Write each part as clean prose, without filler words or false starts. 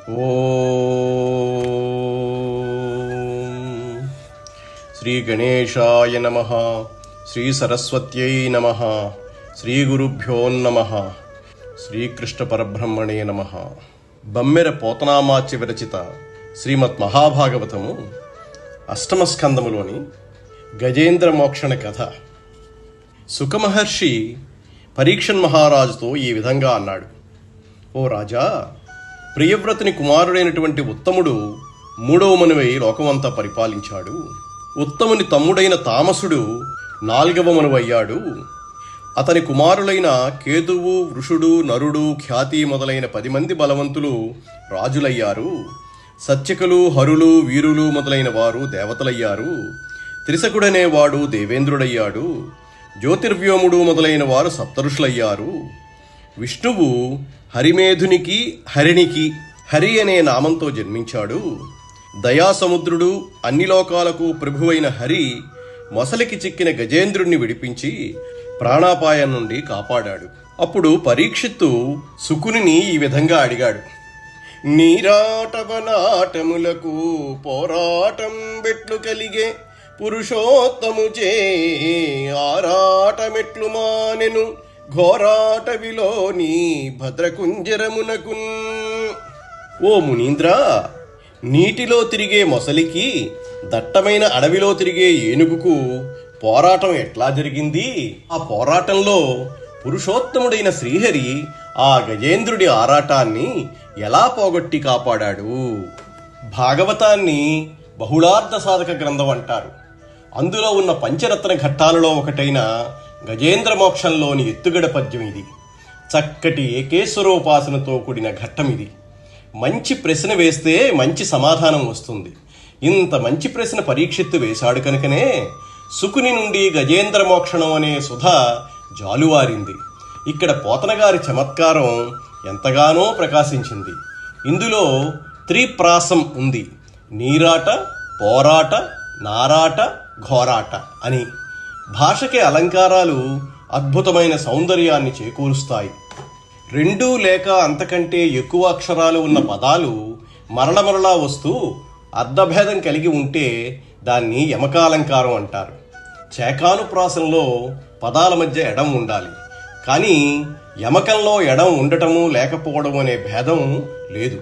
ఓం శ్రీ గణేశాయ నమః, శ్రీ సరస్వత్యై నమః, శ్రీ గురుభ్యో నమః, శ్రీకృష్ణ పరబ్రహ్మణే నమః. బమ్మెర పోతనామాచ్య విరచిత శ్రీమద్ మహాభాగవతము అష్టమ స్కందములోని గజేంద్ర మోక్షణ కథ. సుఖమహర్షి పరీక్షన్ మహారాజుతో ఈ విధంగా అన్నాడు: ఓ రాజా, ప్రియవ్రతుని కుమారుడైనటువంటి ఉత్తముడు 3వ మనువై లోకమంతా పరిపాలించాడు. ఉత్తముని తమ్ముడైన తామసుడు 4వ మనువయ్యాడు. అతని కుమారులైన కేతువు, వృషుడు, నరుడు, ఖ్యాతి మొదలైన 10 మంది బలవంతులు రాజులయ్యారు. సత్యకులు, హరులు, వీరులు మొదలైన వారు దేవతలయ్యారు. త్రిశకుడనేవాడు దేవేంద్రుడయ్యాడు. జ్యోతిర్వ్యోముడు మొదలైన వారు సప్తఋషులయ్యారు. విష్ణువు హరిమేధునికి, హరిణికి హరి అనే నామంతో జన్మించాడు. దయాసముద్రుడు, అన్ని లోకాలకు ప్రభువైన హరి మొసలికి చిక్కిన గజేంద్రుణ్ణి విడిపించి ప్రాణాపాయం నుండి కాపాడాడు. అప్పుడు పరీక్షిత్తు శుకుని ఈ విధంగా అడిగాడు: నీరాటవనాటములకు పోరాటం బెట్లు కలిగే పురుషోత్తముచే ఆరాటమెట్లు మానెను ఘోరాటవిలోని భద్రకుంజరమునకున్. ఓ మునీంద్ర, నీటిలో తిరిగే మొసలికి, దట్టమైన అడవిలో తిరిగే ఏనుగుకు పోరాటం ఎట్లా జరిగింది? ఆ పోరాటంలో పురుషోత్తముడైన శ్రీహరి ఆ గజేంద్రుడి ఆరాటాన్ని ఎలా పోగొట్టి కాపాడాడు? భాగవతాన్ని బహుళార్థ సాధక గ్రంథం అంటారు. అందులో ఉన్న పంచరత్న ఘట్టాలలో ఒకటైన గజేంద్ర మోక్షంలోని ఎత్తుగడ పద్యం ఇది. చక్కటి ఏకేశ్వరోపాసనతో కూడిన ఘట్టమిది. మంచి ప్రశ్న వేస్తే మంచి సమాధానం వస్తుంది. ఇంత మంచి ప్రశ్న పరీక్షిత్తు వేశాడు కనుకనే శుకుని నుండి గజేంద్ర మోక్షణం అనే సుధ జాలువారింది. ఇక్కడ పోతనగారి చమత్కారం ఎంతగానో ప్రకాశించింది. ఇందులో త్రిప్రాసం ఉంది: నీరాట, పోరాట, నారాట, ఘోరాట అని. భాషకి అలంకారాలు అద్భుతమైన సౌందర్యాన్ని చేకూరుస్తాయి. 2 లేక అంతకంటే ఎక్కువ అక్షరాలు ఉన్న పదాలు మరలా వస్తూ అర్థభేదం కలిగి ఉంటే దాన్ని యమకాలంకారం అంటారు. చేకానుప్రాసంలో పదాల మధ్య ఎడం ఉండాలి, కానీ యమకంలో ఎడం ఉండటము లేకపోవడం అనే భేదం లేదు.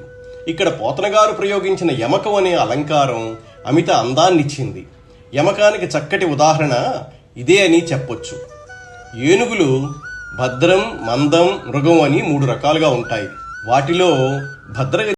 ఇక్కడ పోతనగారు ప్రయోగించిన యమకం అనే అలంకారం అమిత అందాన్నిచ్చింది. యమకానికి చక్కటి ఉదాహరణ ఇదే అని చెప్పొచ్చు. ఏనుగులు భద్రం, మందం, మృగం అని 3 రకాలుగా ఉంటాయి. వాటిలో భద్ర